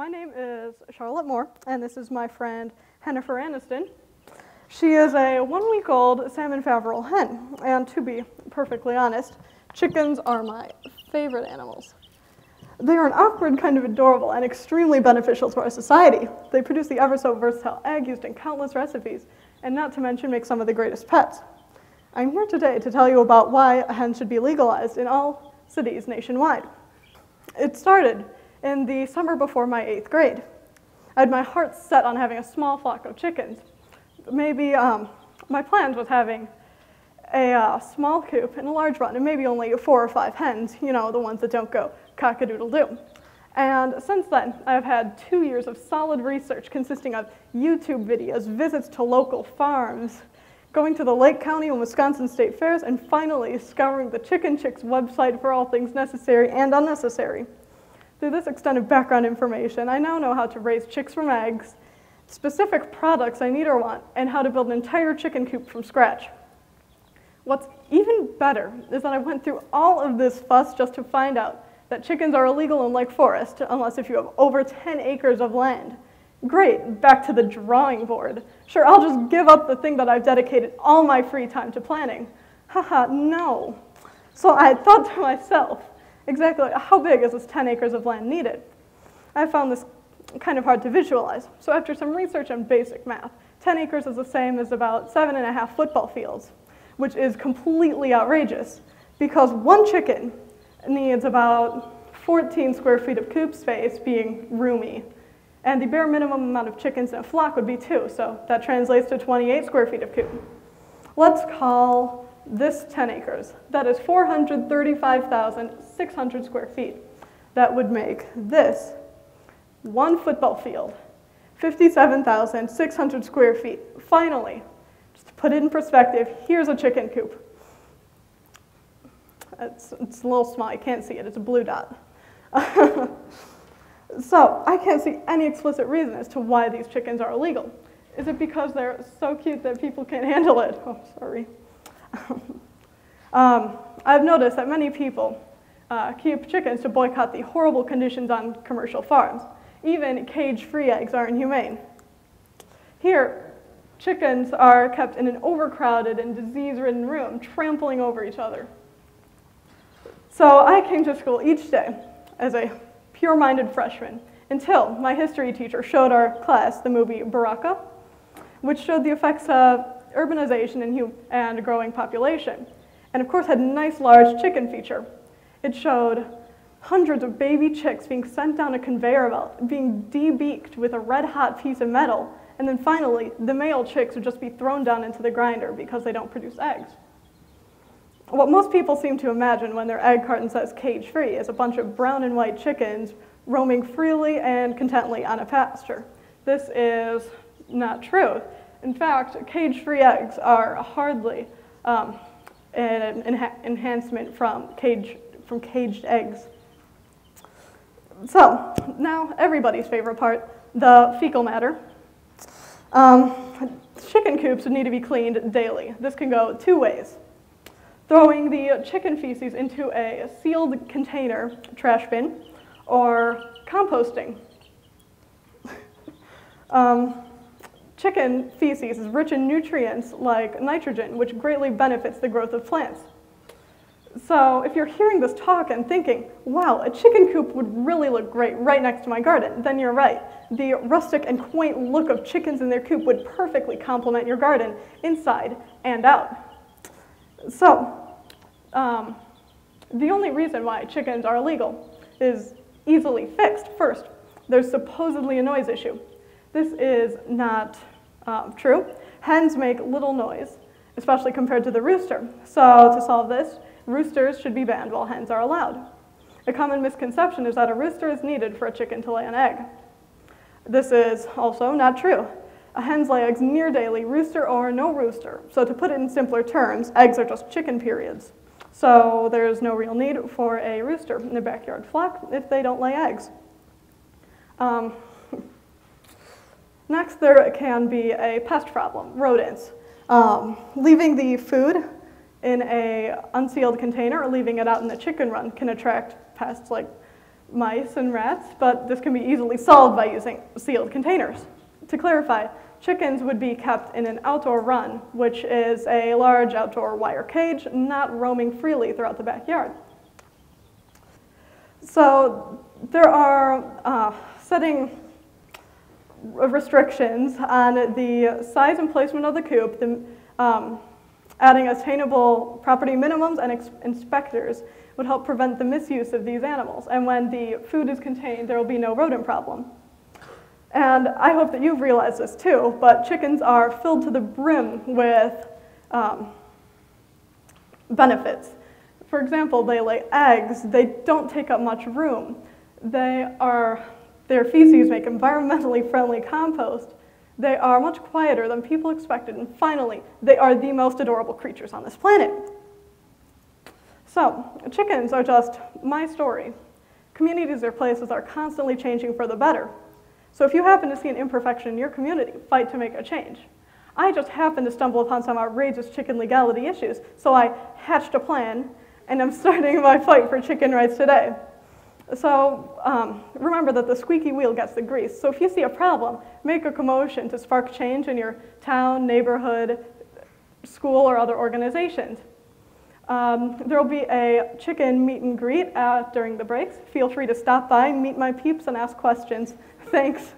My name is Charlotte Moore, and this is my friend Jennifer Aniston. She is a 1-week-old salmon favorial hen, and to be perfectly honest, chickens are my favorite animals. They are an awkward, kind of adorable, and extremely beneficial to our society. They produce the ever-so-versatile egg used in countless recipes, and not to mention make some of the greatest pets. I'm here today to tell you about why a hen should be legalized in all cities nationwide. It started in the summer before my 8th grade. I had my heart set on having a small flock of chickens. Maybe my plans was having a small coop and a large run, and maybe only 4 or 5 hens, you know, the ones that don't go cock-a-doodle-doo. And since then, I've had 2 years of solid research consisting of YouTube videos, visits to local farms, going to the Lake County and Wisconsin State Fairs, and finally scouring the Chicken Chicks website for all things necessary and unnecessary. Through this extent of background information, I now know how to raise chicks from eggs, specific products I need or want, and how to build an entire chicken coop from scratch. What's even better is that I went through all of this fuss just to find out that chickens are illegal in Lake Forest, unless if you have over 10 acres of land. Great, back to the drawing board. Sure, I'll just give up the thing that I've dedicated all my free time to planning. Haha, no. So I thought to myself, exactly how big is this 10 acres of land needed? I found this kind of hard to visualize. So after some research on basic math, 10 acres is the same as about 7.5 football fields, which is completely outrageous because one chicken needs about 14 square feet of coop space, being roomy. And the bare minimum amount of chickens in a flock would be 2, so that translates to 28 square feet of coop. Let's call this 10 acres. That is 435,600 square feet. That would make this one football field, 57,600 square feet. Finally, just to put it in perspective, here's a chicken coop. It's a little small, you can't see it, it's a blue dot. So I can't see any explicit reason as to why these chickens are illegal. Is it because they're so cute that people can't handle it? Oh, sorry. I've noticed that many people keep chickens to boycott the horrible conditions on commercial farms. Even cage-free eggs aren't humane. Here, chickens are kept in an overcrowded and disease-ridden room, trampling over each other. So I came to school each day as a pure-minded freshman until my history teacher showed our class the movie Baraka, which showed the effects of urbanization and growing population, and of course had a nice large chicken feature. It showed hundreds of baby chicks being sent down a conveyor belt, being de-beaked with a red-hot piece of metal, and then finally the male chicks would just be thrown down into the grinder because they don't produce eggs. What most people seem to imagine when their egg carton says cage-free is a bunch of brown and white chickens roaming freely and contently on a pasture. This is not true. In fact, cage-free eggs are hardly an enhancement from caged eggs. So now everybody's favorite part, the fecal matter. Chicken coops would need to be cleaned daily. This can go 2 ways. Throwing the chicken feces into a sealed container, trash bin, or composting. Chicken feces is rich in nutrients like nitrogen, which greatly benefits the growth of plants. So if you're hearing this talk and thinking, wow, a chicken coop would really look great right next to my garden, then you're right. The rustic and quaint look of chickens in their coop would perfectly complement your garden, inside and out. So, the only reason why chickens are illegal is easily fixed. First, there's supposedly a noise issue. This is not true. Hens make little noise, especially compared to the rooster. So to solve this, roosters should be banned while hens are allowed. A common misconception is that a rooster is needed for a chicken to lay an egg. This is also not true. Hens lay eggs near daily, rooster or no rooster. So to put it in simpler terms, eggs are just chicken periods. So there's no real need for a rooster in the backyard flock if they don't lay eggs. Next, there can be a pest problem, rodents. Leaving the food in an unsealed container or leaving it out in the chicken run can attract pests like mice and rats, but this can be easily solved by using sealed containers. To clarify, chickens would be kept in an outdoor run, which is a large outdoor wire cage, not roaming freely throughout the backyard. So there are setting restrictions on the size and placement of the coop, adding attainable property minimums and inspectors would help prevent the misuse of these animals. And when the food is contained, there will be no rodent problem. And I hope that you've realized this too, but chickens are filled to the brim with benefits. For example, they lay eggs, they don't take up much room, their feces make environmentally friendly compost, they are much quieter than people expected, and finally, they are the most adorable creatures on this planet. So, chickens are just my story. Communities or places are constantly changing for the better. So if you happen to see an imperfection in your community, fight to make a change. I just happened to stumble upon some outrageous chicken legality issues, so I hatched a plan, and I'm starting my fight for chicken rights today. So remember that the squeaky wheel gets the grease. So if you see a problem, make a commotion to spark change in your town, neighborhood, school, or other organizations. There will be a chicken meet and greet during the breaks. Feel free to stop by, meet my peeps, and ask questions. Thanks.